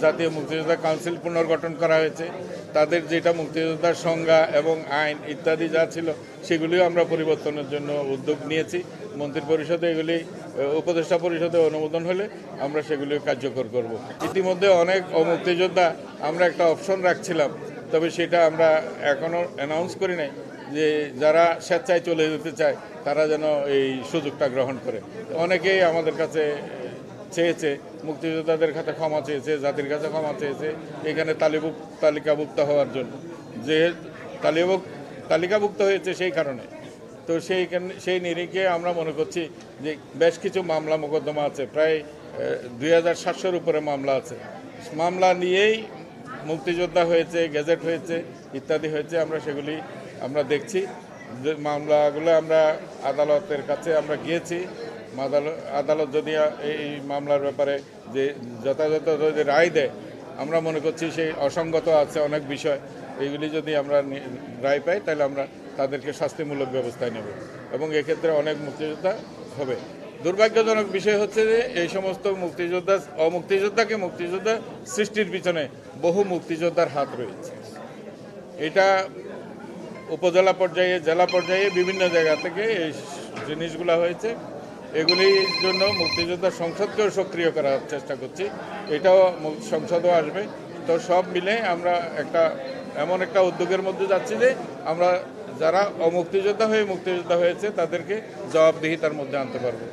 জাতীয় মুক্তিযোদ্ধা কাউন্সিল পুনর্গঠন করা হয়েছে। তাদের যেটা মুক্তিযোদ্ধার সংজ্ঞা এবং আইন ইত্যাদি যা ছিল সেগুলিও আমরা পরিবর্তনের জন্য উদ্যোগ নিয়েছি। মন্ত্রী পরিষদে এগুলি উপদেষ্টা পরিষদে অনুমোদন হলে আমরা সেগুলি কার্যকর করব। ইতিমধ্যে অনেক মুক্তিযোদ্ধা আমরা একটা অপশন রাখছিলাম, তবে সেটা আমরা এখনও অ্যানাউন্স করি নাই যে যারা স্বেচ্ছায় চলে যেতে চায় তারা যেন এই সুযোগটা গ্রহণ করে। অনেকেই আমাদের কাছে চেয়েছে, মুক্তিযোদ্ধাদের কাছে ক্ষমা চেয়েছে, জাতির কাছে ক্ষমা চেয়েছে এখানে তালিকাভুক্ত হওয়ার জন্য। যে তালিকাভুক্ত হয়েছে সেই কারণে, তো সেই নিরিখে আমরা মনে করছি যে বেশ কিছু মামলা মোকদ্দমা আছে, প্রায় 2700-র উপরে মামলা আছে। মামলা নিয়েই মুক্তিযোদ্ধা হয়েছে, গেজেট হয়েছে, ইত্যাদি হয়েছে। সেগুলি আমরা দেখছি। মামলাগুলো আমরা আদালতের কাছে আমরা গিয়েছি। আদালত যদি এই মামলার ব্যাপারে যে যথাযথ যদি রায় দেয়, আমরা মনে করছি সেই অসঙ্গত আছে অনেক বিষয়, এইগুলি যদি আমরা রায় পাই তাহলে আমরা তাদেরকে শাস্তিমূলক ব্যবস্থায় নেব এবং এক্ষেত্রে অনেক মুক্তিযোদ্ধা হবে। দুর্ভাগ্যজনক বিষয় হচ্ছে যে এই সমস্ত মুক্তিযোদ্ধাকে মুক্তিযোদ্ধা সৃষ্টির পিছনে বহু মুক্তিযোদ্ধার হাত রয়েছে। এটা উপজেলা পর্যায়ে, জেলা পর্যায়ে বিভিন্ন জায়গা থেকে এই জিনিসগুলো হয়েছে। এগুলির জন্য মুক্তিযোদ্ধা সংসদকেও সক্রিয় করার চেষ্টা করছি, এটাও সংসদও আসবে। তো সব মিলে আমরা এমন একটা উদ্যোগের মধ্যে যাচ্ছি যে আমরা যারা মুক্তিযোদ্ধা হয়েছে তাদেরকে জবাবদিহিতার মধ্যে আনতে পারবো।